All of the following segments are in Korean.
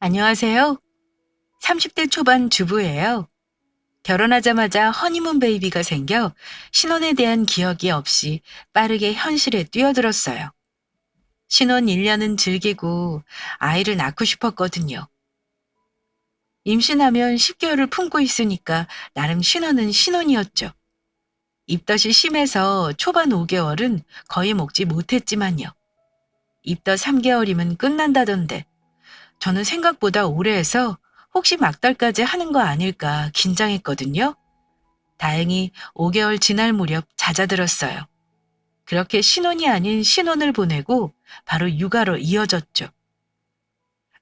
안녕하세요. 30대 초반 주부예요. 결혼하자마자 허니문 베이비가 생겨 신혼에 대한 기억이 없이 빠르게 현실에 뛰어들었어요. 신혼 1년은 즐기고 아이를 낳고 싶었거든요. 임신하면 10개월을 품고 있으니까 나름 신혼은 신혼이었죠. 입덧이 심해서 초반 5개월은 거의 먹지 못했지만요. 입덧 3개월이면 끝난다던데 저는 생각보다 오래 해서 혹시 막달까지 하는 거 아닐까 긴장했거든요. 다행히 5개월 지날 무렵 잦아들었어요. 그렇게 신혼이 아닌 신혼을 보내고 바로 육아로 이어졌죠.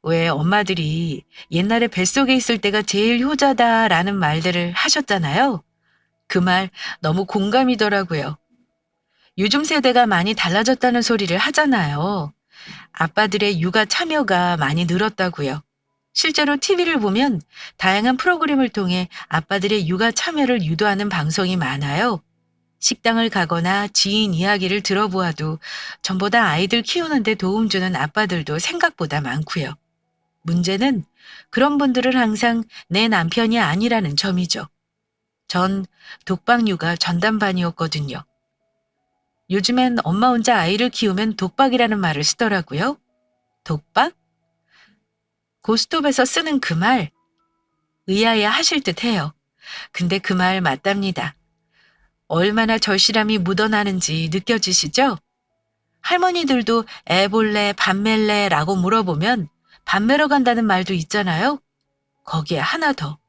왜 엄마들이 옛날에 뱃속에 있을 때가 제일 효자다라는 말들을 하셨잖아요. 그 말 너무 공감이더라고요. 요즘 세대가 많이 달라졌다는 소리를 하잖아요. 아빠들의 육아 참여가 많이 늘었다고요. 실제로 TV를 보면 다양한 프로그램을 통해 아빠들의 육아 참여를 유도하는 방송이 많아요. 식당을 가거나 지인 이야기를 들어보아도 전보다 아이들 키우는데 도움 주는 아빠들도 생각보다 많고요. 문제는 그런 분들을 항상 내 남편이 아니라는 점이죠. 전 독박 육아 전담반이었거든요. 요즘엔 엄마 혼자 아이를 키우면 독박이라는 말을 쓰더라고요. 독박? 고스톱에서 쓰는 그 말, 의아해 하실 듯 해요. 근데 그 말 맞답니다. 얼마나 절실함이 묻어나는지 느껴지시죠? 할머니들도 애 볼래, 밥 멜래 라고 물어보면 밥 매러 간다는 말도 있잖아요. 거기에 하나 더.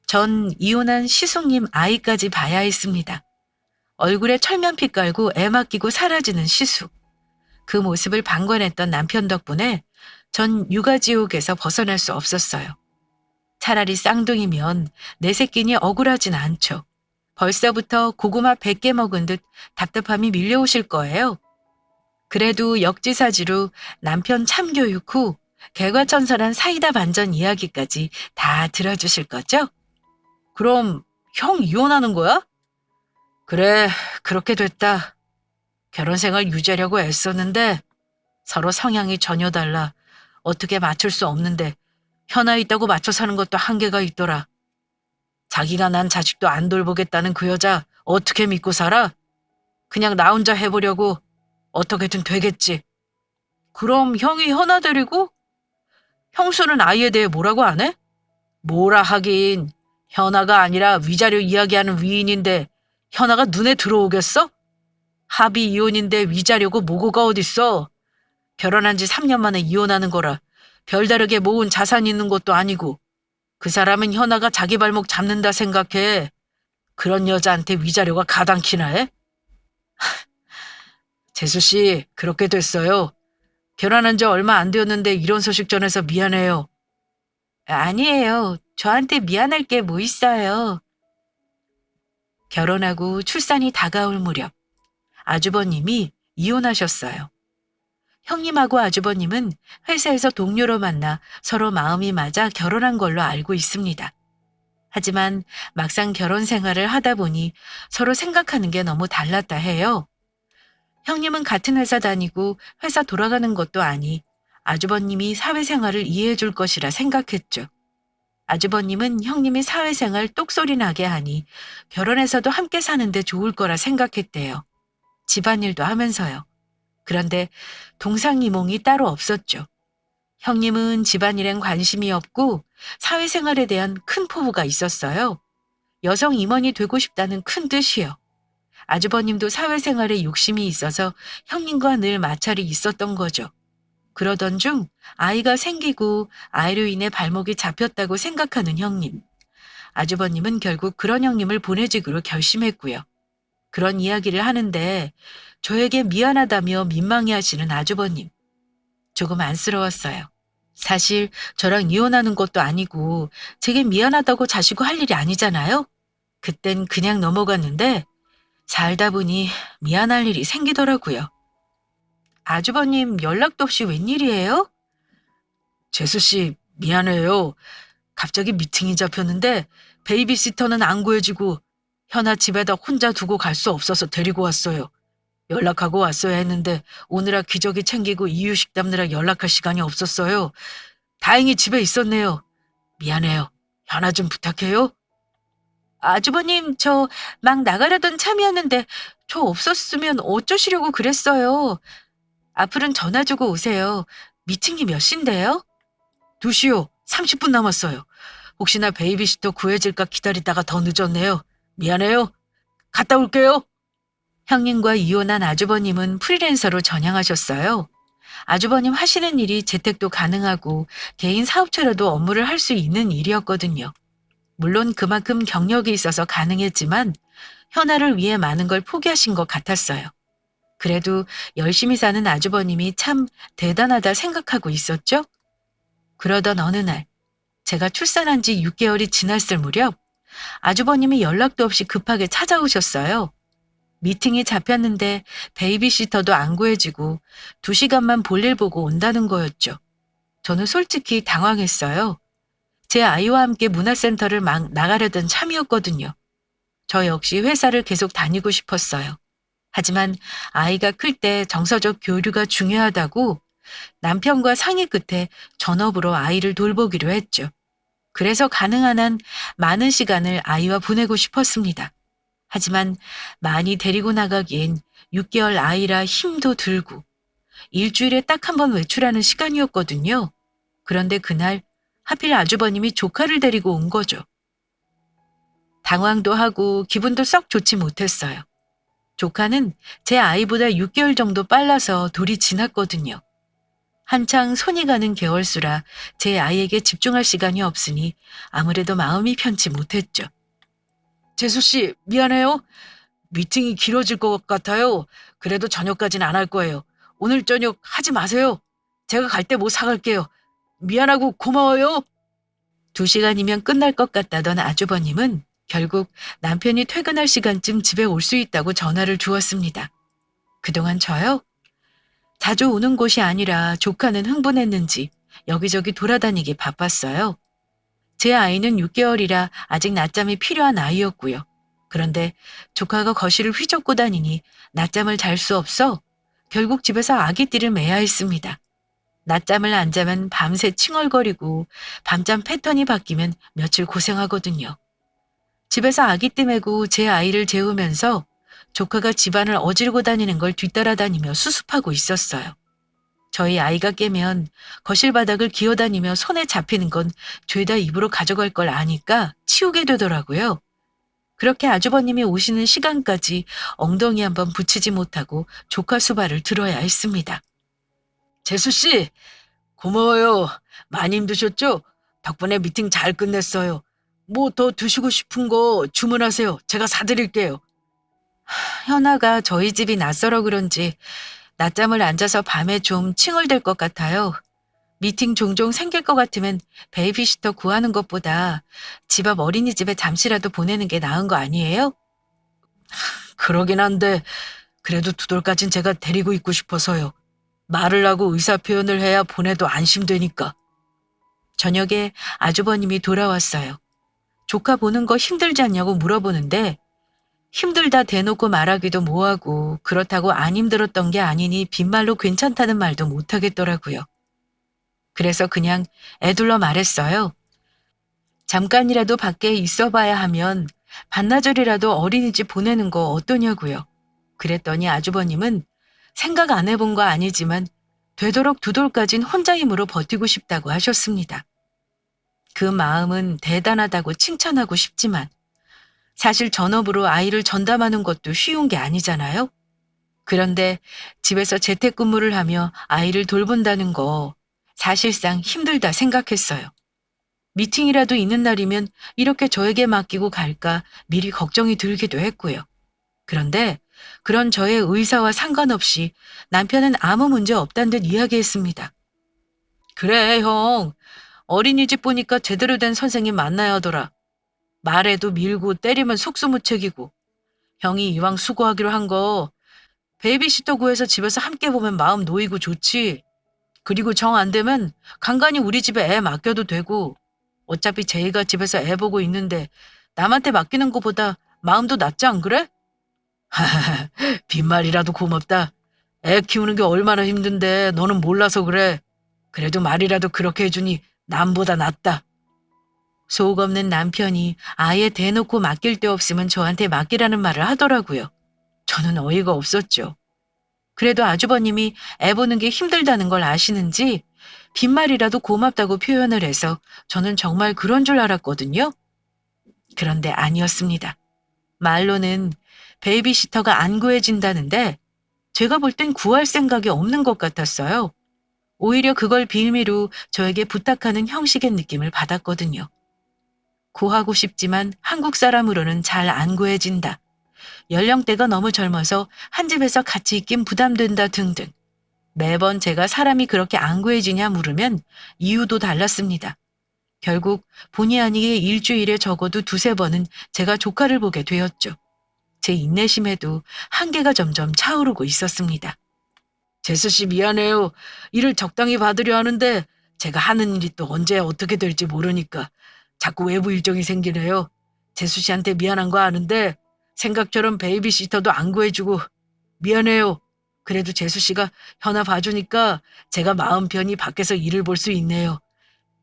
전 이혼한 시숙님 아이까지 봐야 했습니다. 얼굴에 철면피 깔고 애 맡기고 사라지는 시숙. 그 모습을 방관했던 남편 덕분에 전 육아지옥에서 벗어날 수 없었어요. 차라리 쌍둥이면 내 새끼니 억울하진 않죠. 벌써부터 고구마 100개 먹은 듯 답답함이 밀려오실 거예요. 그래도 역지사지로 남편 참교육 후 개과천선한 사이다 반전 이야기까지 다 들어주실 거죠? 그럼 형 이혼하는 거야? 그래, 그렇게 됐다. 결혼 생활 유지하려고 애썼는데 서로 성향이 전혀 달라. 어떻게 맞출 수 없는데 현아 있다고 맞춰 사는 것도 한계가 있더라. 자기가 난 자식도 안 돌보겠다는 그 여자 어떻게 믿고 살아? 그냥 나 혼자 해보려고 어떻게든 되겠지. 그럼 형이 현아 데리고? 형수는 아이에 대해 뭐라고 안 해? 뭐라 하긴. 현아가 아니라 위자료 이야기하는 위인인데 현아가 눈에 들어오겠어? 합의 이혼인데 위자료고 뭐고가 어딨어? 결혼한 지 3년 만에 이혼하는 거라 별다르게 모은 자산 있는 것도 아니고 그 사람은 현아가 자기 발목 잡는다 생각해. 그런 여자한테 위자료가 가당키나 해? 재수 씨, 그렇게 됐어요. 결혼한 지 얼마 안 되었는데 이런 소식 전해서 미안해요. 아니에요. 저한테 미안할 게 뭐 있어요. 결혼하고 출산이 다가올 무렵 아주버님이 이혼하셨어요. 형님하고 아주버님은 회사에서 동료로 만나 서로 마음이 맞아 결혼한 걸로 알고 있습니다. 하지만 막상 결혼 생활을 하다 보니 서로 생각하는 게 너무 달랐다 해요. 형님은 같은 회사 다니고 회사 돌아가는 것도 아니 아주버님이 사회생활을 이해해 줄 것이라 생각했죠. 아주버님은 형님이 사회생활 똑소리 나게 하니 결혼해서도 함께 사는데 좋을 거라 생각했대요. 집안일도 하면서요. 그런데 동상이몽이 따로 없었죠. 형님은 집안일엔 관심이 없고 사회생활에 대한 큰 포부가 있었어요. 여성 임원이 되고 싶다는 큰 뜻이요. 아주버님도 사회생활에 욕심이 있어서 형님과 늘 마찰이 있었던 거죠. 그러던 중 아이가 생기고 아이로 인해 발목이 잡혔다고 생각하는 형님. 아주버님은 결국 그런 형님을 보내주기로 결심했고요. 그런 이야기를 하는데 저에게 미안하다며 민망해 하시는 아주버님. 조금 안쓰러웠어요. 사실 저랑 이혼하는 것도 아니고 제게 미안하다고 자시고 할 일이 아니잖아요. 그땐 그냥 넘어갔는데 살다 보니 미안할 일이 생기더라고요. 아주버님 연락도 없이 웬일이에요? 재수 씨, 미안해요. 갑자기 미팅이 잡혔는데 베이비시터는 안 구해지고 현아 집에다 혼자 두고 갈 수 없어서 데리고 왔어요. 연락하고 왔어야 했는데 오느라 기저귀 챙기고 이유식 담느라 연락할 시간이 없었어요. 다행히 집에 있었네요. 미안해요. 현아 좀 부탁해요. 아주버님, 저 막 나가려던 참이었는데 저 없었으면 어쩌시려고 그랬어요. 앞으로는 전화 주고 오세요. 미팅이 몇 시인데요? 2시요. 30분 남았어요. 혹시나 베이비시터 구해질까 기다리다가 더 늦었네요. 미안해요. 갔다 올게요. 형님과 이혼한 아주버님은 프리랜서로 전향하셨어요. 아주버님 하시는 일이 재택도 가능하고 개인 사업체로도 업무를 할 수 있는 일이었거든요. 물론 그만큼 경력이 있어서 가능했지만 현아를 위해 많은 걸 포기하신 것 같았어요. 그래도 열심히 사는 아주버님이 참 대단하다 생각하고 있었죠? 그러던 어느 날 제가 출산한 지 6개월이 지났을 무렵 아주버님이 연락도 없이 급하게 찾아오셨어요. 미팅이 잡혔는데 베이비시터도 안 구해지고 2시간만 볼일 보고 온다는 거였죠. 저는 솔직히 당황했어요. 제 아이와 함께 문화센터를 막 나가려던 참이었거든요. 저 역시 회사를 계속 다니고 싶었어요. 하지만 아이가 클 때 정서적 교류가 중요하다고 남편과 상의 끝에 전업으로 아이를 돌보기로 했죠. 그래서 가능한 한 많은 시간을 아이와 보내고 싶었습니다. 하지만 많이 데리고 나가기엔 6개월 아이라 힘도 들고 일주일에 딱 한 번 외출하는 시간이었거든요. 그런데 그날 하필 아주버님이 조카를 데리고 온 거죠. 당황도 하고 기분도 썩 좋지 못했어요. 조카는 제 아이보다 6개월 정도 빨라서 돌이 지났거든요. 한창 손이 가는 개월수라 제 아이에게 집중할 시간이 없으니 아무래도 마음이 편치 못했죠. 재수 씨, 미안해요. 미팅이 길어질 것 같아요. 그래도 저녁까지는 안 할 거예요. 오늘 저녁 하지 마세요. 제가 갈 때 뭐 사갈게요. 미안하고 고마워요. 2시간이면 끝날 것 같다던 아주버님은 결국 남편이 퇴근할 시간쯤 집에 올 수 있다고 전화를 주었습니다. 그동안 저요? 자주 오는 곳이 아니라 조카는 흥분했는지 여기저기 돌아다니기 바빴어요. 제 아이는 6개월이라 아직 낮잠이 필요한 아이였고요. 그런데 조카가 거실을 휘젓고 다니니 낮잠을 잘 수 없어 결국 집에서 아기띠를 매야 했습니다. 낮잠을 안 자면 밤새 칭얼거리고 밤잠 패턴이 바뀌면 며칠 고생하거든요. 집에서 아기띠 메고 제 아이를 재우면서 조카가 집안을 어지르고 다니는 걸 뒤따라다니며 수습하고 있었어요. 저희 아이가 깨면 거실 바닥을 기어다니며 손에 잡히는 건 죄다 입으로 가져갈 걸 아니까 치우게 되더라고요. 그렇게 아주버님이 오시는 시간까지 엉덩이 한번 붙이지 못하고 조카 수발을 들어야 했습니다. 재수씨, 고마워요. 많이 힘드셨죠? 덕분에 미팅 잘 끝냈어요. 뭐 더 드시고 싶은 거 주문하세요. 제가 사드릴게요. 현아가 저희 집이 낯설어 그런지 낮잠을 안 자서 밤에 좀 칭얼댈 것 같아요. 미팅 종종 생길 것 같으면 베이비시터 구하는 것보다 집 앞 어린이집에 잠시라도 보내는 게 나은 거 아니에요? 그러긴 한데 그래도 2돌까진 제가 데리고 있고 싶어서요. 말을 하고 의사표현을 해야 보내도 안심되니까. 저녁에 아주버님이 돌아왔어요. 조카 보는 거 힘들지 않냐고 물어보는데 힘들다 대놓고 말하기도 뭐하고 그렇다고 안 힘들었던 게 아니니 빈말로 괜찮다는 말도 못하겠더라고요. 그래서 그냥 애둘러 말했어요. 잠깐이라도 밖에 있어봐야 하면 반나절이라도 어린이집 보내는 거 어떠냐고요. 그랬더니 아주버님은 생각 안 해본 거 아니지만 되도록 2돌까진 혼자 힘으로 버티고 싶다고 하셨습니다. 그 마음은 대단하다고 칭찬하고 싶지만 사실 전업으로 아이를 전담하는 것도 쉬운 게 아니잖아요. 그런데 집에서 재택근무를 하며 아이를 돌본다는 거 사실상 힘들다 생각했어요. 미팅이라도 있는 날이면 이렇게 저에게 맡기고 갈까 미리 걱정이 들기도 했고요. 그런데 그런 저의 의사와 상관없이 남편은 아무 문제 없단 듯 이야기했습니다. 그래, 형. 어린이집 보니까 제대로 된 선생님 만나야 하더라. 말해도 밀고 때리면 속수무책이고. 형이 이왕 수고하기로 한 거 베이비시터 구해서 집에서 함께 보면 마음 놓이고 좋지. 그리고 정 안 되면 간간히 우리 집에 애 맡겨도 되고 어차피 제이가 집에서 애 보고 있는데 남한테 맡기는 것보다 마음도 낫지 안 그래? 빈말이라도 고맙다. 애 키우는 게 얼마나 힘든데 너는 몰라서 그래. 그래도 말이라도 그렇게 해주니 남보다 낫다. 속 없는 남편이 아예 대놓고 맡길 데 없으면 저한테 맡기라는 말을 하더라고요. 저는 어이가 없었죠. 그래도 아주버님이 애 보는 게 힘들다는 걸 아시는지 빈말이라도 고맙다고 표현을 해서 저는 정말 그런 줄 알았거든요. 그런데 아니었습니다. 말로는 베이비시터가 안 구해진다는데 제가 볼 땐 구할 생각이 없는 것 같았어요. 오히려 그걸 빌미로 저에게 부탁하는 형식의 느낌을 받았거든요. 구하고 싶지만 한국 사람으로는 잘 안 구해진다. 연령대가 너무 젊어서 한 집에서 같이 있긴 부담된다 등등. 매번 제가 사람이 그렇게 안 구해지냐 물으면 이유도 달랐습니다. 결국 본의 아니게 일주일에 적어도 두세 번은 제가 조카를 보게 되었죠. 제 인내심에도 한계가 점점 차오르고 있었습니다. 제수 씨 미안해요. 일을 적당히 받으려 하는데 제가 하는 일이 또 언제 어떻게 될지 모르니까 자꾸 외부 일정이 생기네요. 제수 씨한테 미안한 거 아는데 생각처럼 베이비시터도 안 구해주고 미안해요. 그래도 제수 씨가 현아 봐주니까 제가 마음 편히 밖에서 일을 볼 수 있네요.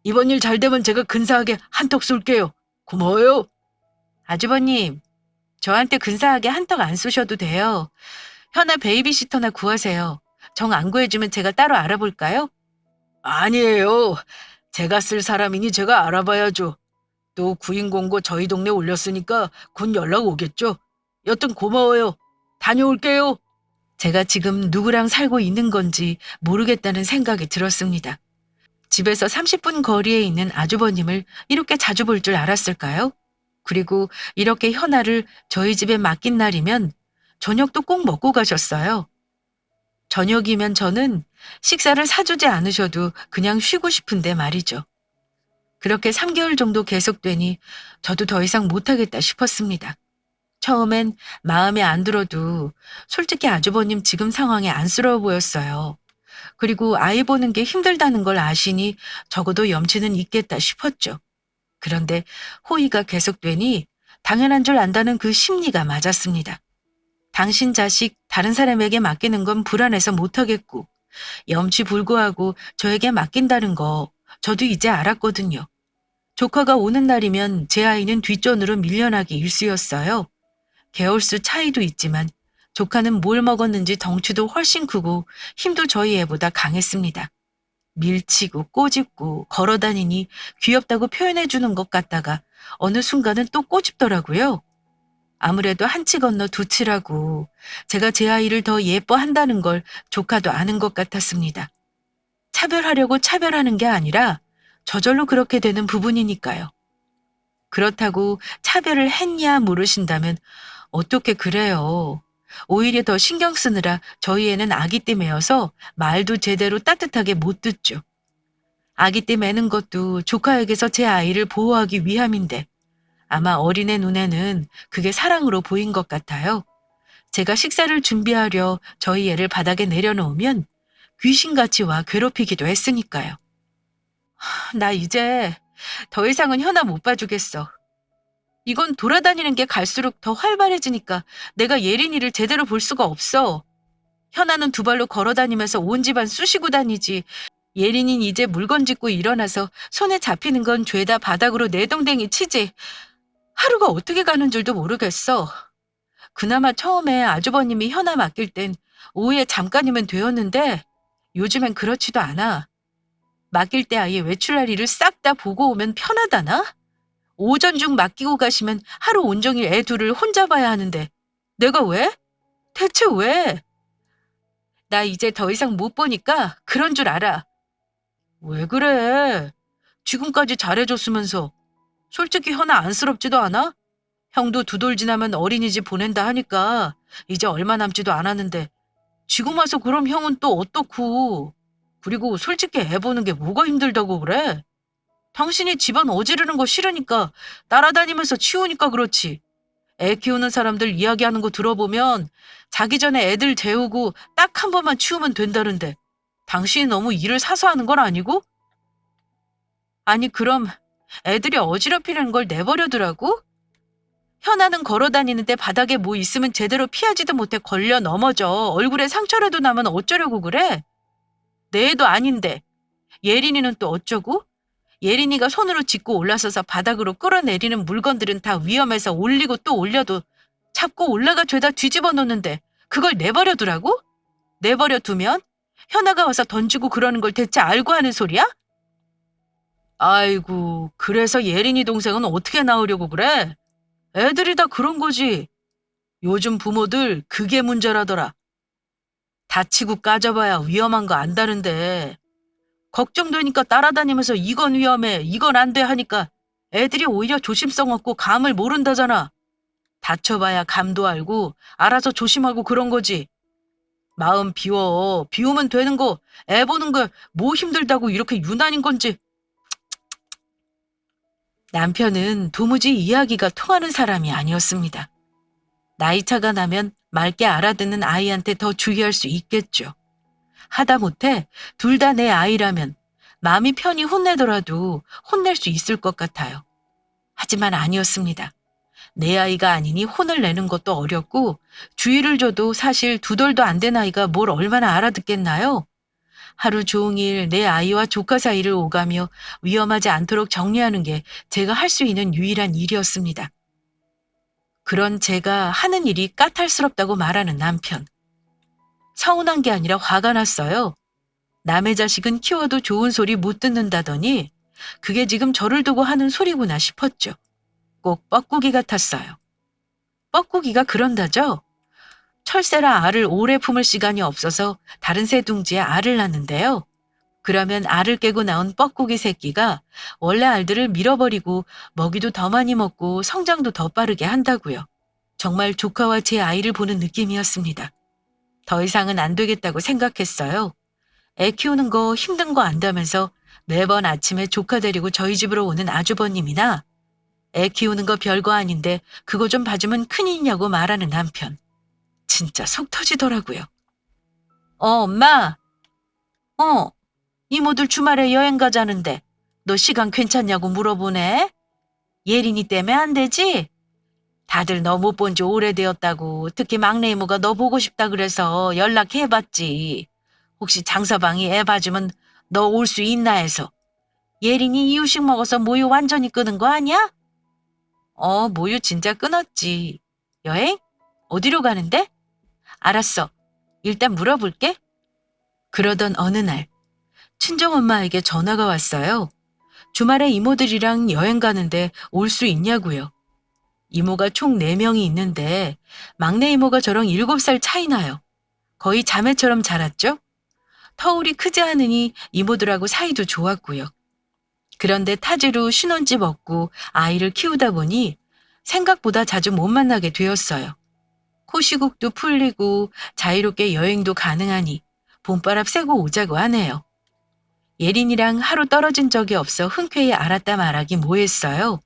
이번 일 잘 되면 제가 근사하게 한턱 쏠게요. 고마워요. 아주버님, 저한테 근사하게 한턱 안 쏘셔도 돼요. 현아 베이비시터나 구하세요. 정 안 구해주면 제가 따로 알아볼까요? 아니에요. 제가 쓸 사람이니 제가 알아봐야죠. 또 구인 공고 저희 동네 올렸으니까 곧 연락 오겠죠. 여튼 고마워요. 다녀올게요. 제가 지금 누구랑 살고 있는 건지 모르겠다는 생각이 들었습니다. 집에서 30분 거리에 있는 아주버님을 이렇게 자주 볼 줄 알았을까요? 그리고 이렇게 현아를 저희 집에 맡긴 날이면 저녁도 꼭 먹고 가셨어요. 저녁이면 저는 식사를 사주지 않으셔도 그냥 쉬고 싶은데 말이죠. 그렇게 3개월 정도 계속되니 저도 더 이상 못하겠다 싶었습니다. 처음엔 마음에 안 들어도 솔직히 아주버님 지금 상황에 안쓰러워 보였어요. 그리고 아이 보는 게 힘들다는 걸 아시니 적어도 염치는 있겠다 싶었죠. 그런데 호의가 계속되니 당연한 줄 안다는 그 심리가 맞았습니다. 당신 자식 다른 사람에게 맡기는 건 불안해서 못하겠고 염치불구하고 저에게 맡긴다는 거 저도 이제 알았거든요. 조카가 오는 날이면 제 아이는 뒷전으로 밀려나기 일쑤였어요. 개월수 차이도 있지만 조카는 뭘 먹었는지 덩치도 훨씬 크고 힘도 저희 애보다 강했습니다. 밀치고 꼬집고 걸어다니니 귀엽다고 표현해주는 것 같다가 어느 순간은 또 꼬집더라고요. 아무래도 한 치 건너 두 치라고 제가 제 아이를 더 예뻐한다는 걸 조카도 아는 것 같았습니다. 차별하려고 차별하는 게 아니라 저절로 그렇게 되는 부분이니까요. 그렇다고 차별을 했냐 물으신다면 어떻게 그래요. 오히려 더 신경 쓰느라 저희 애는 아기띠 매여서 말도 제대로 따뜻하게 못 듣죠. 아기띠 매는 것도 조카에게서 제 아이를 보호하기 위함인데 아마 어린애 눈에는 그게 사랑으로 보인 것 같아요. 제가 식사를 준비하려 저희 애를 바닥에 내려놓으면 귀신같이 와 괴롭히기도 했으니까요. 나 이제 더 이상은 현아 못 봐주겠어. 이건 돌아다니는 게 갈수록 더 활발해지니까 내가 예린이를 제대로 볼 수가 없어. 현아는 두 발로 걸어다니면서 온 집안 쑤시고 다니지. 예린이는 이제 물건 짚고 일어나서 손에 잡히는 건 죄다 바닥으로 내동댕이 치지. 하루가 어떻게 가는 줄도 모르겠어. 그나마 처음에 아주버님이 현아 맡길 땐 오후에 잠깐이면 되었는데 요즘엔 그렇지도 않아. 맡길 때 아예 외출할 일을 싹 다 보고 오면 편하다나? 오전 중 맡기고 가시면 하루 온종일 애 둘을 혼자 봐야 하는데 내가 왜? 대체 왜? 나 이제 더 이상 못 보니까 그런 줄 알아. 왜 그래? 지금까지 잘해줬으면서 솔직히 현아 안쓰럽지도 않아? 형도 두 돌 지나면 어린이집 보낸다 하니까 이제 얼마 남지도 않았는데 지금 와서 그럼 형은 또 어떻고? 그리고 솔직히 애 보는 게 뭐가 힘들다고 그래? 당신이 집안 어지르는 거 싫으니까 따라다니면서 치우니까 그렇지. 애 키우는 사람들 이야기하는 거 들어보면 자기 전에 애들 재우고 딱 한 번만 치우면 된다는데 당신이 너무 일을 사서 하는 건 아니고? 아니 그럼 애들이 어지럽히는 걸 내버려두라고? 현아는 걸어다니는데 바닥에 뭐 있으면 제대로 피하지도 못해 걸려 넘어져. 얼굴에 상처라도 나면 어쩌려고 그래? 내 애도 아닌데. 예린이는 또 어쩌고? 예린이가 손으로 짚고 올라서서 바닥으로 끌어내리는 물건들은 다 위험해서 올리고 또 올려도 잡고 올라가 죄다 뒤집어 놓는데 그걸 내버려 두라고? 내버려 두면 현아가 와서 던지고 그러는 걸 대체 알고 하는 소리야? 아이고, 그래서 예린이 동생은 어떻게 나오려고 그래? 애들이 다 그런 거지. 요즘 부모들 그게 문제라더라. 다치고 까져봐야 위험한 거 안다는데 걱정되니까 따라다니면서 이건 위험해, 이건 안 돼 하니까 애들이 오히려 조심성 없고 감을 모른다잖아. 다쳐봐야 감도 알고 알아서 조심하고 그런 거지. 마음 비워. 비우면 되는 거. 애 보는 거 뭐 힘들다고 이렇게 유난인 건지. 남편은 도무지 이야기가 통하는 사람이 아니었습니다. 나이차가 나면 맑게 알아듣는 아이한테 더 주의할 수 있겠죠. 하다못해 둘 다 내 아이라면 마음이 편히 혼내더라도 혼낼 수 있을 것 같아요. 하지만 아니었습니다. 내 아이가 아니니 혼을 내는 것도 어렵고 주의를 줘도 사실 두 돌도 안 된 아이가 뭘 얼마나 알아듣겠나요? 하루 종일 내 아이와 조카 사이를 오가며 위험하지 않도록 정리하는 게 제가 할 수 있는 유일한 일이었습니다. 그런 제가 하는 일이 까탈스럽다고 말하는 남편. 서운한 게 아니라 화가 났어요. 남의 자식은 키워도 좋은 소리 못 듣는다더니 그게 지금 저를 두고 하는 소리구나 싶었죠. 꼭 뻐꾸기 같았어요. 뻐꾸기가 그런다죠. 철새라 알을 오래 품을 시간이 없어서 다른 새 둥지에 알을 낳는데요. 그러면 알을 깨고 나온 뻐꾸기 새끼가 원래 알들을 밀어버리고 먹이도 더 많이 먹고 성장도 더 빠르게 한다고요. 정말 조카와 제 아이를 보는 느낌이었습니다. 더 이상은 안 되겠다고 생각했어요. 애 키우는 거 힘든 거 안다면서 매번 아침에 조카 데리고 저희 집으로 오는 아주버님이나 애 키우는 거 별거 아닌데 그거 좀 봐주면 큰일이냐고 말하는 남편. 진짜 속 터지더라고요. 엄마. 이모들 주말에 여행 가자는데 너 시간 괜찮냐고 물어보네. 예린이 때문에 안 되지? 다들 너 못 본 지 오래되었다고 특히 막내 이모가 너 보고 싶다 그래서 연락해봤지. 혹시 장서방이 애 봐주면 너 올 수 있나 해서. 예린이 이유식 먹어서 모유 완전히 끊은 거 아니야? 모유 진짜 끊었지. 여행? 어디로 가는데? 알았어. 일단 물어볼게. 그러던 어느 날 친정엄마에게 전화가 왔어요. 주말에 이모들이랑 여행 가는데 올 수 있냐고요. 이모가 총 4명이 있는데 막내 이모가 저랑 7살 차이 나요. 거의 자매처럼 자랐죠? 터울이 크지 않으니 이모들하고 사이도 좋았고요. 그런데 타지로 신혼집 얻고 아이를 키우다 보니 생각보다 자주 못 만나게 되었어요. 코시국도 풀리고 자유롭게 여행도 가능하니 봄바람 쐬고 오자고 하네요. 예린이랑 하루 떨어진 적이 없어 흔쾌히 알았다 말하기 뭐했어요.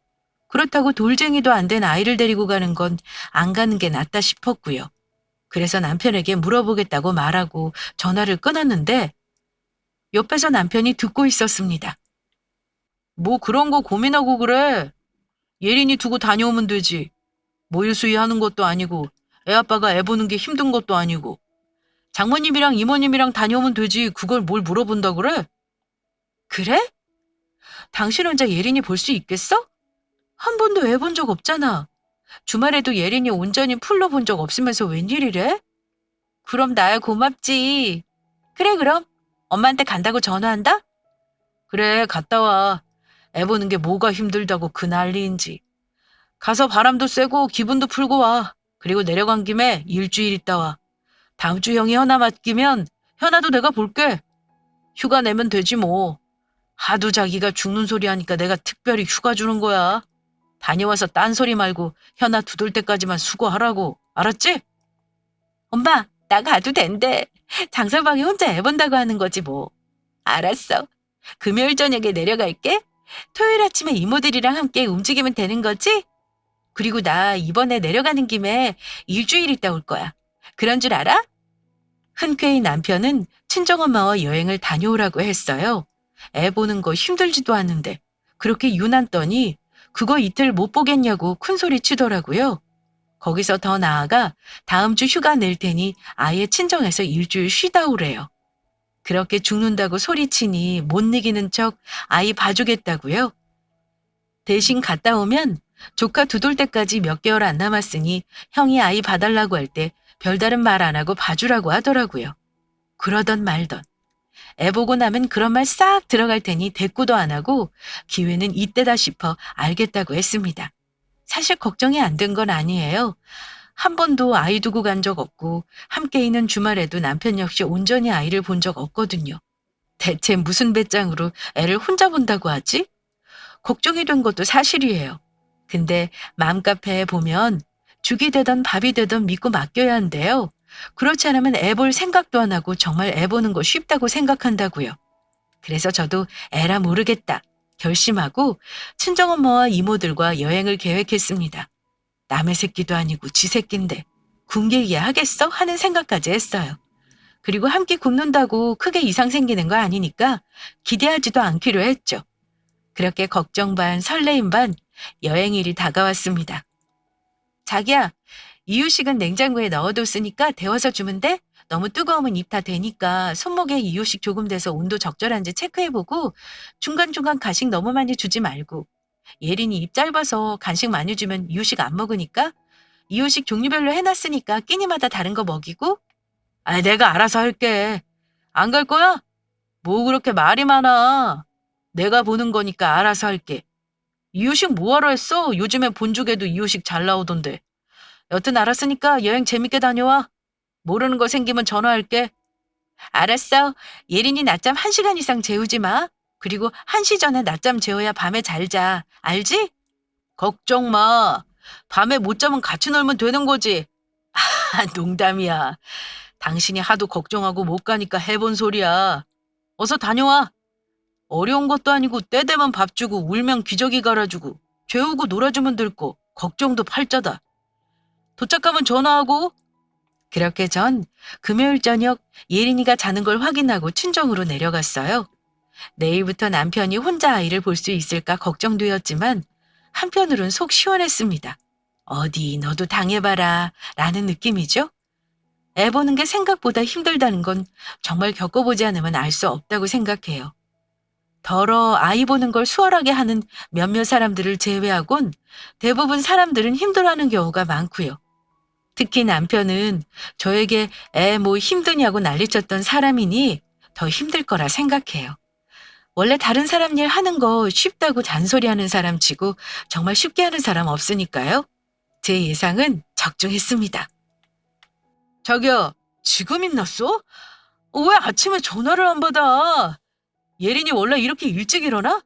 그렇다고 돌쟁이도 안 된 아이를 데리고 가는 건 안 가는 게 낫다 싶었고요. 그래서 남편에게 물어보겠다고 말하고 전화를 끊었는데 옆에서 남편이 듣고 있었습니다. 뭐 그런 거 고민하고 그래. 예린이 두고 다녀오면 되지. 뭐 일수이 하는 것도 아니고 애 아빠가 애 보는 게 힘든 것도 아니고 장모님이랑 이모님이랑 다녀오면 되지. 그걸 뭘 물어본다 그래? 그래? 당신 혼자 예린이 볼 수 있겠어? 한 번도 애 본 적 없잖아. 주말에도 예린이 온전히 풀로 본 적 없으면서 웬일이래? 그럼 나야 고맙지. 그래 그럼 엄마한테 간다고 전화한다? 그래 갔다 와. 애 보는 게 뭐가 힘들다고 그 난리인지. 가서 바람도 쐬고 기분도 풀고 와. 그리고 내려간 김에 일주일 있다 와. 다음 주 형이 현아 맡기면 현아도 내가 볼게. 휴가 내면 되지 뭐. 하도 자기가 죽는 소리 하니까 내가 특별히 휴가 주는 거야. 다녀와서 딴소리 말고 현아 두들 때까지만 수고하라고. 알았지? 엄마, 나 가도 된대. 장서방이 혼자 애 본다고 하는 거지 뭐. 알았어. 금요일 저녁에 내려갈게. 토요일 아침에 이모들이랑 함께 움직이면 되는 거지? 그리고 나 이번에 내려가는 김에 일주일 있다 올 거야. 그런 줄 알아? 흔쾌히 남편은 친정엄마와 여행을 다녀오라고 했어요. 애 보는 거 힘들지도 않은데 그렇게 유난더니 그거 이틀 못 보겠냐고 큰소리 치더라고요. 거기서 더 나아가 다음 주 휴가 낼 테니 아예 친정에서 일주일 쉬다 오래요. 그렇게 죽는다고 소리치니 못 이기는 척 아이 봐주겠다고요? 대신 갔다 오면 조카 두 돌 때까지 몇 개월 안 남았으니 형이 아이 봐달라고 할 때 별다른 말 안 하고 봐주라고 하더라고요. 그러던 말던. 애 보고 나면 그런 말 싹 들어갈 테니 대꾸도 안 하고 기회는 이때다 싶어 알겠다고 했습니다. 사실 걱정이 안 된 건 아니에요. 한 번도 아이 두고 간 적 없고 함께 있는 주말에도 남편 역시 온전히 아이를 본 적 없거든요. 대체 무슨 배짱으로 애를 혼자 본다고 하지? 걱정이 된 것도 사실이에요. 근데 맘카페에 보면 죽이 되던 밥이 되던 믿고 맡겨야 한대요. 그렇지 않으면 애 볼 생각도 안 하고 정말 애 보는 거 쉽다고 생각한다고요. 그래서 저도 에라 모르겠다 결심하고 친정엄마와 이모들과 여행을 계획했습니다. 남의 새끼도 아니고 지 새끼인데 굶기게 하겠어? 하는 생각까지 했어요. 그리고 한 끼 굶는다고 크게 이상 생기는 거 아니니까 기대하지도 않기로 했죠. 그렇게 걱정 반 설레임 반 여행일이 다가왔습니다. 자기야, 이유식은 냉장고에 넣어뒀으니까 데워서 주면 돼? 너무 뜨거우면 입 다 되니까 손목에 이유식 조금 돼서 온도 적절한지 체크해보고 중간중간 간식 너무 많이 주지 말고. 예린이 입 짧아서 간식 많이 주면 이유식 안 먹으니까 이유식 종류별로 해놨으니까 끼니마다 다른 거 먹이고. 아, 내가 알아서 할게. 안 갈 거야? 뭐 그렇게 말이 많아. 내가 보는 거니까 알아서 할게. 이유식 뭐하러 했어? 요즘에 본죽에도 이유식 잘 나오던데. 여튼 알았으니까 여행 재밌게 다녀와. 모르는 거 생기면 전화할게. 알았어. 예린이 낮잠 1시간 이상 재우지 마. 그리고 1시 전에 낮잠 재워야 밤에 잘 자. 알지? 걱정 마. 밤에 못 자면 같이 놀면 되는 거지. 아, 농담이야. 당신이 하도 걱정하고 못 가니까 해본 소리야. 어서 다녀와. 어려운 것도 아니고 때 되면 밥 주고 울면 기저귀 갈아주고 재우고 놀아주면 될 거. 걱정도 팔자다. 도착하면 전화하고. 그렇게 전 금요일 저녁 예린이가 자는 걸 확인하고 친정으로 내려갔어요. 내일부터 남편이 혼자 아이를 볼 수 있을까 걱정되었지만 한편으론 속 시원했습니다. 어디 너도 당해봐라 라는 느낌이죠. 애 보는 게 생각보다 힘들다는 건 정말 겪어보지 않으면 알 수 없다고 생각해요. 더러 아이 보는 걸 수월하게 하는 몇몇 사람들을 제외하곤 대부분 사람들은 힘들어하는 경우가 많고요. 특히 남편은 저에게 애 뭐 힘드냐고 난리쳤던 사람이니 더 힘들 거라 생각해요. 원래 다른 사람 일 하는 거 쉽다고 잔소리하는 사람 치고 정말 쉽게 하는 사람 없으니까요. 제 예상은 적중했습니다. 자기야, 지금 있났어? 왜 아침에 전화를 안 받아? 예린이 원래 이렇게 일찍 일어나?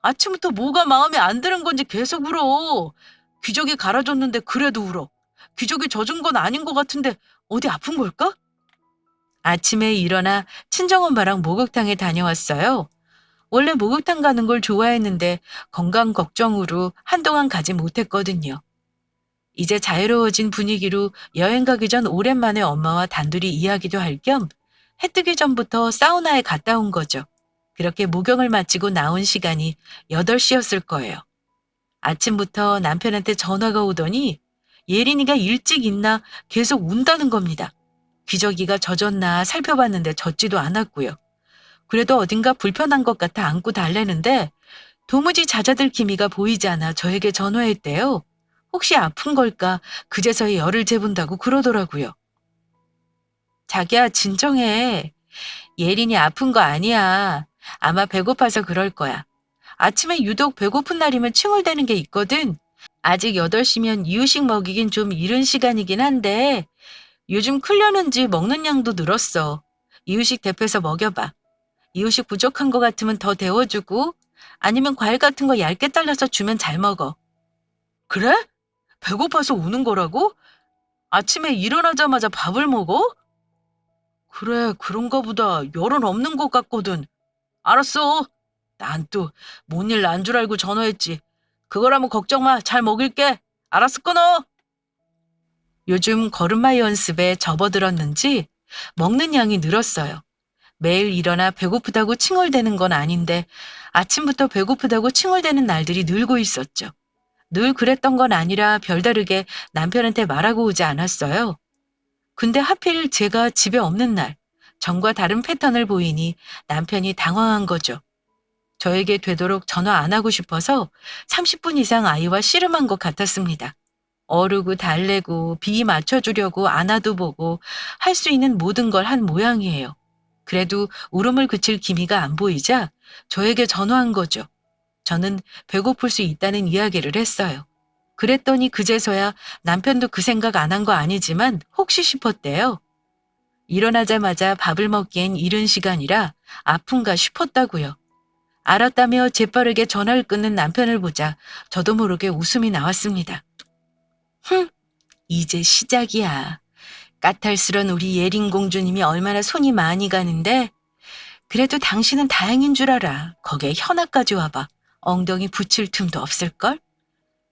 아침부터 뭐가 마음에 안 드는 건지 계속 울어. 기저귀 갈아줬는데 그래도 울어. 기저귀 젖은 건 아닌 것 같은데 어디 아픈 걸까? 아침에 일어나 친정엄마랑 목욕탕에 다녀왔어요. 원래 목욕탕 가는 걸 좋아했는데 건강 걱정으로 한동안 가지 못했거든요. 이제 자유로워진 분위기로 여행 가기 전 오랜만에 엄마와 단둘이 이야기도 할 겸 해 뜨기 전부터 사우나에 갔다 온 거죠. 그렇게 목욕을 마치고 나온 시간이 8시였을 거예요. 아침부터 남편한테 전화가 오더니 예린이가 일찍 있나 계속 운다는 겁니다. 기저귀가 젖었나 살펴봤는데 젖지도 않았고요. 그래도 어딘가 불편한 것 같아 안고 달래는데 도무지 잦아들 기미가 보이지 않아 저에게 전화했대요. 혹시 아픈 걸까 그제서야 열을 재본다고 그러더라고요. 자기야 진정해. 예린이 아픈 거 아니야. 아마 배고파서 그럴 거야. 아침에 유독 배고픈 날이면 칭얼대는 게 있거든. 아직 8시면 이유식 먹이긴 좀 이른 시간이긴 한데 요즘 클려는지 먹는 양도 늘었어. 이유식 대표해서 먹여봐. 이유식 부족한 거 같으면 더 데워주고 아니면 과일 같은 거 얇게 잘라서 주면 잘 먹어. 그래? 배고파서 우는 거라고? 아침에 일어나자마자 밥을 먹어? 그래, 그런가 보다. 열은 없는 것 같거든. 알았어. 난 또 뭔 일 난 줄 알고 전화했지. 그거라면 걱정 마. 잘 먹일게. 알았어, 끊어. 요즘 걸음마 연습에 접어들었는지 먹는 양이 늘었어요. 매일 일어나 배고프다고 칭얼대는 건 아닌데 아침부터 배고프다고 칭얼대는 날들이 늘고 있었죠. 늘 그랬던 건 아니라 별다르게 남편한테 말하고 오지 않았어요. 근데 하필 제가 집에 없는 날, 전과 다른 패턴을 보이니 남편이 당황한 거죠. 저에게 되도록 전화 안 하고 싶어서 30분 이상 아이와 씨름한 것 같았습니다. 어르고 달래고 비 맞춰주려고 안아도 보고 할 수 있는 모든 걸 한 모양이에요. 그래도 울음을 그칠 기미가 안 보이자 저에게 전화한 거죠. 저는 배고플 수 있다는 이야기를 했어요. 그랬더니 그제서야 남편도 그 생각 안 한 거 아니지만 혹시 싶었대요. 일어나자마자 밥을 먹기엔 이른 시간이라 아픈가 싶었다고요. 알았다며 재빠르게 전화를 끊는 남편을 보자 저도 모르게 웃음이 나왔습니다. 흥, 이제 시작이야. 까탈스런 우리 예린 공주님이 얼마나 손이 많이 가는데 그래도 당신은 다행인 줄 알아. 거기에 현아까지 와봐. 엉덩이 붙일 틈도 없을걸?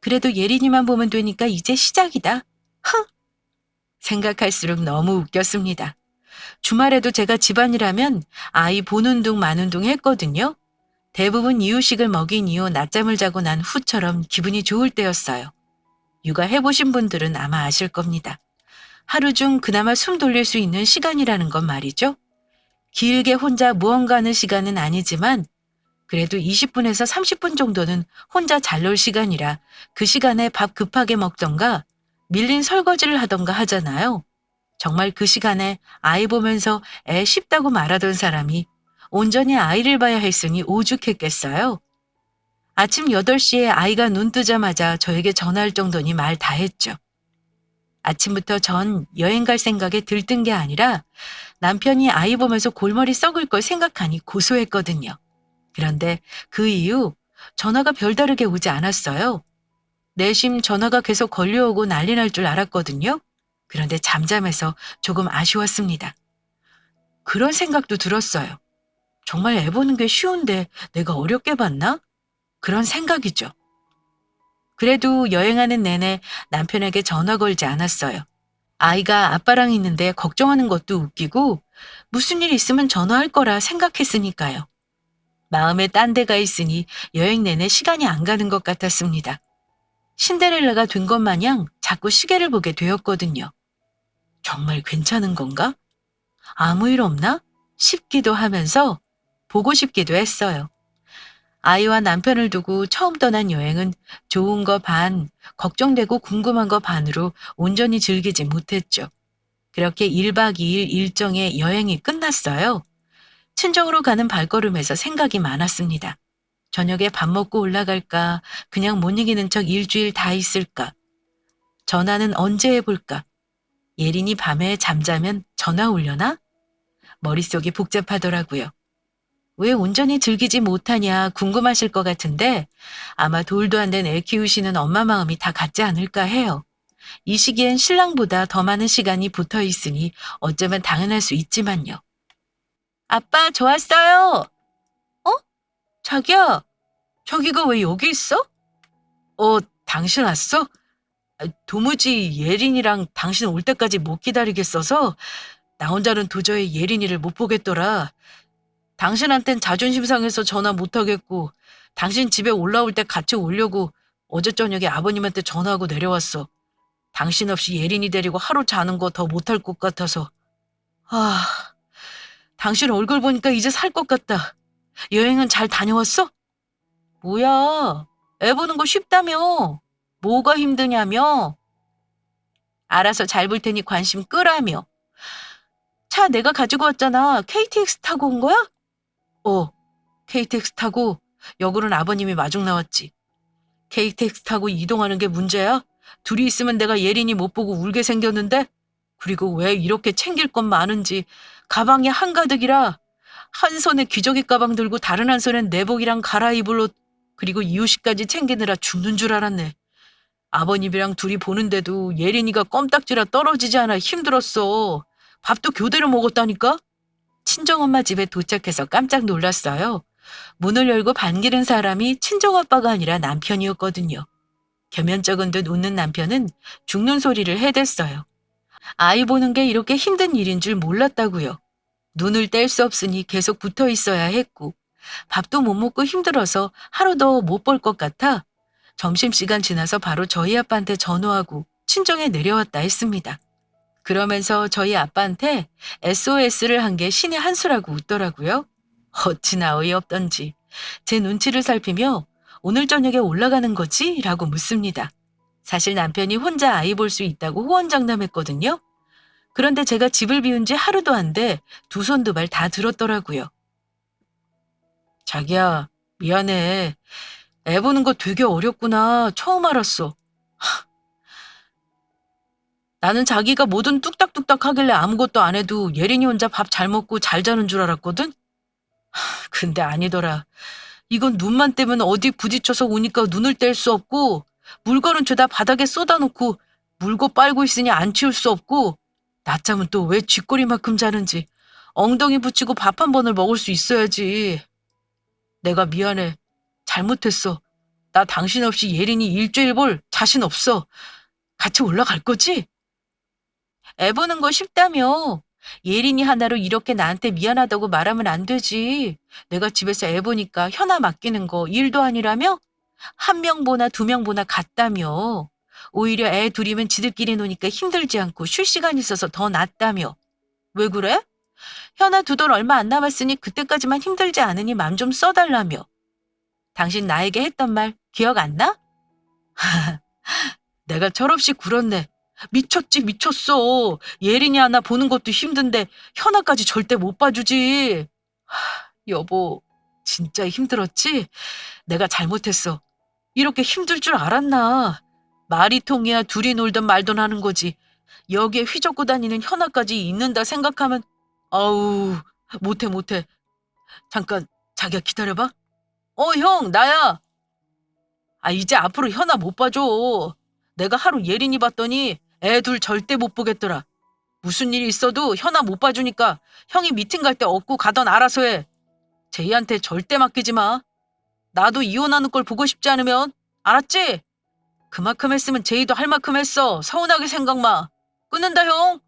그래도 예린이만 보면 되니까 이제 시작이다. 흥! 생각할수록 너무 웃겼습니다. 주말에도 제가 집안일하면 아이 보는 둥 마는 둥 했거든요. 대부분 이유식을 먹인 이후 낮잠을 자고 난 후처럼 기분이 좋을 때였어요. 육아해보신 분들은 아마 아실 겁니다. 하루 중 그나마 숨 돌릴 수 있는 시간이라는 건 말이죠. 길게 혼자 무언가 하는 시간은 아니지만 그래도 20분에서 30분 정도는 혼자 잘 놀 시간이라 그 시간에 밥 급하게 먹던가 밀린 설거지를 하던가 하잖아요. 정말 그 시간에 아이 보면서 애 쉽다고 말하던 사람이 온전히 아이를 봐야 했으니 오죽했겠어요. 아침 8시에 아이가 눈 뜨자마자 저에게 전화할 정도니 말 다 했죠. 아침부터 전 여행 갈 생각에 들뜬 게 아니라 남편이 아이 보면서 골머리 썩을 걸 생각하니 고소했거든요. 그런데 그 이후 전화가 별다르게 오지 않았어요. 내심 전화가 계속 걸려오고 난리 날 줄 알았거든요. 그런데 잠잠해서 조금 아쉬웠습니다. 그런 생각도 들었어요. 정말 애 보는 게 쉬운데 내가 어렵게 봤나? 그런 생각이죠. 그래도 여행하는 내내 남편에게 전화 걸지 않았어요. 아이가 아빠랑 있는데 걱정하는 것도 웃기고 무슨 일 있으면 전화할 거라 생각했으니까요. 마음에 딴 데가 있으니 여행 내내 시간이 안 가는 것 같았습니다. 신데렐라가 된 것 마냥 자꾸 시계를 보게 되었거든요. 정말 괜찮은 건가? 아무 일 없나? 싶기도 하면서 보고 싶기도 했어요. 아이와 남편을 두고 처음 떠난 여행은 좋은 거 반, 걱정되고 궁금한 거 반으로 온전히 즐기지 못했죠. 그렇게 1박 2일 일정의 여행이 끝났어요. 친정으로 가는 발걸음에서 생각이 많았습니다. 저녁에 밥 먹고 올라갈까? 그냥 못 이기는 척 일주일 다 있을까? 전화는 언제 해볼까? 예린이 밤에 잠자면 전화 올려나? 머릿속이 복잡하더라고요. 왜 온전히 즐기지 못하냐 궁금하실 것 같은데 아마 돌도 안 된 애 키우시는 엄마 마음이 다 같지 않을까 해요. 이 시기엔 신랑보다 더 많은 시간이 붙어 있으니 어쩌면 당연할 수 있지만요. 아빠, 저 왔어요. 어? 자기야, 자기가 왜 여기 있어? 당신 왔어? 도무지 예린이랑 당신 올 때까지 못 기다리겠어서 나 혼자는 도저히 예린이를 못 보겠더라. 당신한텐 자존심 상해서 전화 못 하겠고 당신 집에 올라올 때 같이 오려고 어제 저녁에 아버님한테 전화하고 내려왔어. 당신 없이 예린이 데리고 하루 자는 거 더 못할 것 같아서. 아, 당신 얼굴 보니까 이제 살 것 같다. 여행은 잘 다녀왔어? 뭐야, 애 보는 거 쉽다며. 뭐가 힘드냐며. 알아서 잘 볼 테니 관심 끄라며. 차 내가 가지고 왔잖아. KTX 타고 온 거야? KTX 타고 역으로는 아버님이 마중 나왔지. KTX 타고 이동하는 게 문제야? 둘이 있으면 내가 예린이 못 보고 울게 생겼는데? 그리고 왜 이렇게 챙길 건 많은지 가방이 한가득이라 한 손에 기저귀 가방 들고 다른 한 손엔 내복이랑 갈아입을 옷 그리고 이유식까지 챙기느라 죽는 줄 알았네. 아버님이랑 둘이 보는데도 예린이가 껌딱지라 떨어지지 않아 힘들었어. 밥도 교대로 먹었다니까? 친정엄마 집에 도착해서 깜짝 놀랐어요. 문을 열고 반기는 사람이 친정아빠가 아니라 남편이었거든요. 겸연쩍은 듯 웃는 남편은 죽는 소리를 해댔어요. 아이 보는 게 이렇게 힘든 일인 줄 몰랐다고요. 눈을 뗄 수 없으니 계속 붙어 있어야 했고 밥도 못 먹고 힘들어서 하루 더 못 볼 것 같아 점심시간 지나서 바로 저희 아빠한테 전화하고 친정에 내려왔다 했습니다. 그러면서 저희 아빠한테 SOS를 한 게 신의 한 수라고 웃더라고요. 어찌나 어이없던지 제 눈치를 살피며 오늘 저녁에 올라가는 거지? 라고 묻습니다. 사실 남편이 혼자 아이 볼 수 있다고 호언장담했거든요. 그런데 제가 집을 비운 지 하루도 안 돼 두 손 두 발 다 들었더라고요. 자기야, 미안해. 애 보는 거 되게 어렵구나. 처음 알았어. 나는 자기가 뭐든 뚝딱뚝딱 하길래 아무것도 안 해도 예린이 혼자 밥 잘 먹고 잘 자는 줄 알았거든? 근데 아니더라. 이건 눈만 떼면 어디 부딪혀서 오니까 눈을 뗄 수 없고, 물건은 죄다 바닥에 쏟아놓고, 물고 빨고 있으니 안 치울 수 없고, 낮잠은 또 왜 쥐꼬리만큼 자는지, 엉덩이 붙이고 밥 한 번을 먹을 수 있어야지. 내가 미안해. 잘못했어. 나 당신 없이 예린이 일주일 볼 자신 없어. 같이 올라갈 거지? 애 보는 거 쉽다며. 예린이 하나로 이렇게 나한테 미안하다고 말하면 안 되지. 내가 집에서 애 보니까 현아 맡기는 거 일도 아니라며? 한 명 보나 두 명 보나 같다며. 오히려 애 둘이면 지들끼리 노니까 힘들지 않고 쉴 시간 있어서 더 낫다며. 왜 그래? 현아 두 돌 얼마 안 남았으니 그때까지만 힘들지 않으니 맘 좀 써달라며. 당신 나에게 했던 말 기억 안 나? 내가 철없이 굴었네. 미쳤지, 미쳤어. 예린이 하나 보는 것도 힘든데 현아까지 절대 못 봐주지. 여보, 진짜 힘들었지? 내가 잘못했어. 이렇게 힘들 줄 알았나? 말이 통해야 둘이 놀던 말던 하는 거지. 여기에 휘젓고 다니는 현아까지 있는다 생각하면 아우, 못해, 못해. 잠깐, 자기야 기다려봐. 형, 나야. 이제 앞으로 현아 못 봐줘. 내가 하루 예린이 봤더니 애 둘 절대 못 보겠더라. 무슨 일이 있어도 현아 못 봐주니까 형이 미팅 갈 때 업고 가던 알아서 해. 제이한테 절대 맡기지 마. 나도 이혼하는 걸 보고 싶지 않으면. 알았지? 그만큼 했으면 제이도 할 만큼 했어. 서운하게 생각 마. 끊는다 형.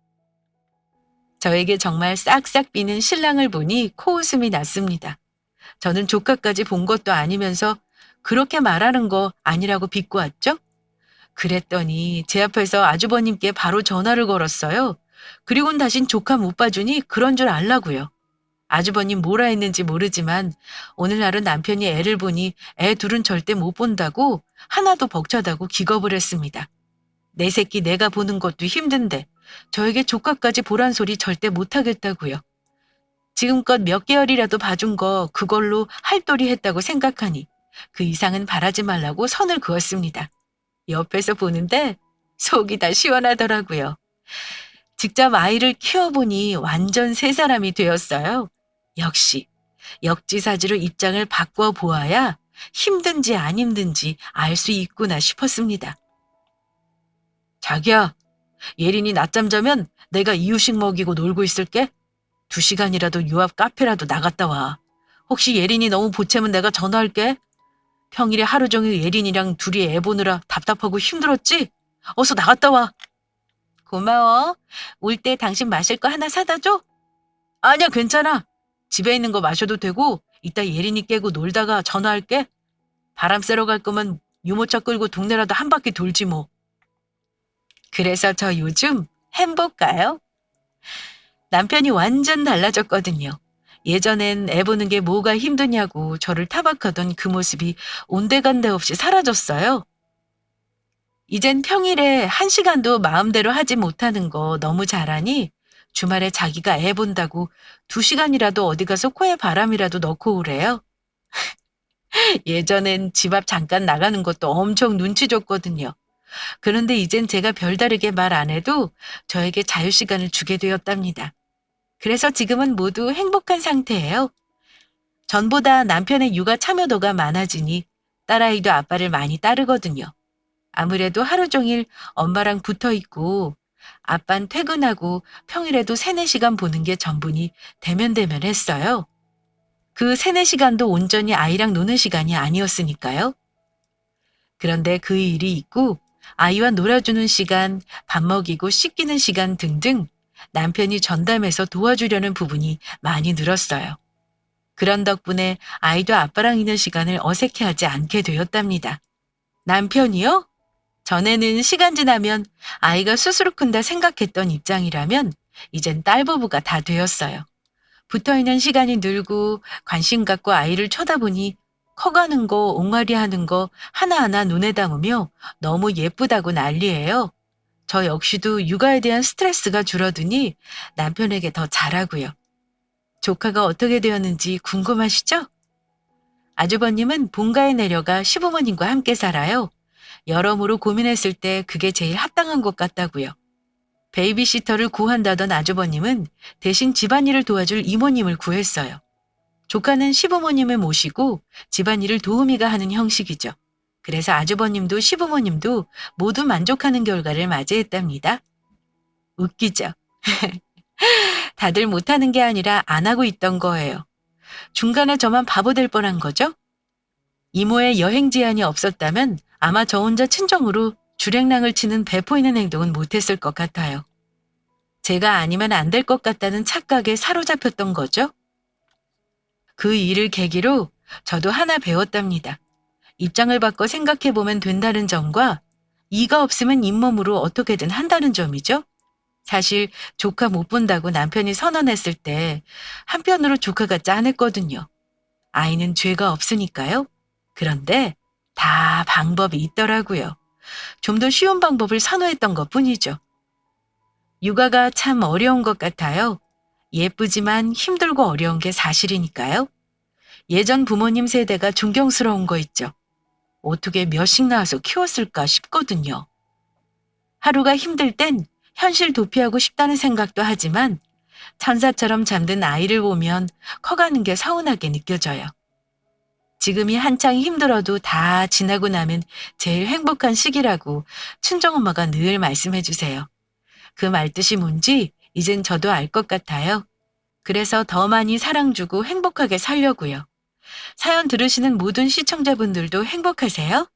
저에게 정말 싹싹 비는 신랑을 보니 코웃음이 났습니다. 저는 조카까지 본 것도 아니면서 그렇게 말하는 거 아니라고 비꼬았죠? 그랬더니 제 앞에서 아주버님께 바로 전화를 걸었어요. 그리고는 다신 조카 못 봐주니 그런 줄 알라고요. 아주버님 뭐라 했는지 모르지만 오늘날은 남편이 애를 보니 애 둘은 절대 못 본다고 하나도 벅차다고 기겁을 했습니다. 내 새끼 내가 보는 것도 힘든데 저에게 조카까지 보란 소리 절대 못하겠다고요. 지금껏 몇 개월이라도 봐준 거 그걸로 할도리 했다고 생각하니 그 이상은 바라지 말라고 선을 그었습니다. 옆에서 보는데 속이 다 시원하더라고요. 직접 아이를 키워보니 완전 새 사람이 되었어요. 역시 역지사지로 입장을 바꿔 보아야 힘든지 안 힘든지 알 수 있구나 싶었습니다. 자기야, 예린이 낮잠 자면 내가 이유식 먹이고 놀고 있을게. 2시간이라도 유압 카페라도 나갔다 와. 혹시 예린이 너무 보채면 내가 전화할게. 평일에 하루 종일 예린이랑 둘이 애 보느라 답답하고 힘들었지? 어서 나갔다 와. 고마워. 올 때 당신 마실 거 하나 사다 줘? 아니야, 괜찮아. 집에 있는 거 마셔도 되고 이따 예린이 깨고 놀다가 전화할게. 바람 쐬러 갈 거면 유모차 끌고 동네라도 한 바퀴 돌지 뭐. 그래서 저 요즘 행복가요? 남편이 완전 달라졌거든요. 예전엔 애 보는 게 뭐가 힘드냐고 저를 타박하던 그 모습이 온데간데 없이 사라졌어요. 이젠 평일에 1시간도 마음대로 하지 못하는 거 너무 잘하니 주말에 자기가 애 본다고 2시간이라도 어디 가서 코에 바람이라도 넣고 오래요. 예전엔 집 앞 잠깐 나가는 것도 엄청 눈치 줬거든요. 그런데 이젠 제가 별다르게 말 안 해도 저에게 자유시간을 주게 되었답니다. 그래서 지금은 모두 행복한 상태예요. 전보다 남편의 육아 참여도가 많아지니 딸아이도 아빠를 많이 따르거든요. 아무래도 하루 종일 엄마랑 붙어 있고 아빤 퇴근하고 평일에도 3-4시간 보는 게 전부니 대면대면했어요. 그 3-4시간도 온전히 아이랑 노는 시간이 아니었으니까요. 그런데 그 일이 있고 아이와 놀아주는 시간, 밥 먹이고 씻기는 시간 등등 남편이 전담해서 도와주려는 부분이 많이 늘었어요. 그런 덕분에 아이도 아빠랑 있는 시간을 어색해하지 않게 되었답니다. 남편이요? 전에는 시간 지나면 아이가 스스로 큰다 생각했던 입장이라면 이젠 딸 부부가 다 되었어요. 붙어 있는 시간이 늘고 관심 갖고 아이를 쳐다보니 커가는 거, 옹알이 하는 거 하나하나 눈에 담으며 너무 예쁘다고 난리예요. 저 역시도 육아에 대한 스트레스가 줄어드니 남편에게 더 잘하고요. 조카가 어떻게 되었는지 궁금하시죠? 아주버님은 본가에 내려가 시부모님과 함께 살아요. 여러모로 고민했을 때 그게 제일 합당한 것 같다고요. 베이비시터를 구한다던 아주버님은 대신 집안일을 도와줄 이모님을 구했어요. 조카는 시부모님을 모시고 집안일을 도우미가 하는 형식이죠. 그래서 아주버님도 시부모님도 모두 만족하는 결과를 맞이했답니다. 웃기죠? 다들 못하는 게 아니라 안 하고 있던 거예요. 중간에 저만 바보 될 뻔한 거죠? 이모의 여행 제한이 없었다면 아마 저 혼자 친정으로 주랭랑을 치는 배포 있는 행동은 못했을 것 같아요. 제가 아니면 안 될 것 같다는 착각에 사로잡혔던 거죠. 그 일을 계기로 저도 하나 배웠답니다. 입장을 바꿔 생각해보면 된다는 점과 이가 없으면 잇몸으로 어떻게든 한다는 점이죠. 사실 조카 못 본다고 남편이 선언했을 때 한편으로 조카가 짠했거든요. 아이는 죄가 없으니까요. 그런데 다 방법이 있더라고요. 좀 더 쉬운 방법을 선호했던 것뿐이죠. 육아가 참 어려운 것 같아요. 예쁘지만 힘들고 어려운 게 사실이니까요. 예전 부모님 세대가 존경스러운 거 있죠. 어떻게 몇씩 낳아서 키웠을까 싶거든요. 하루가 힘들 땐 현실 도피하고 싶다는 생각도 하지만 천사처럼 잠든 아이를 보면 커가는 게 서운하게 느껴져요. 지금이 한창 힘들어도 다 지나고 나면 제일 행복한 시기라고 친정엄마가 늘 말씀해 주세요. 그 말뜻이 뭔지 이젠 저도 알 것 같아요. 그래서 더 많이 사랑 주고 행복하게 살려고요. 사연 들으시는 모든 시청자분들도 행복하세요?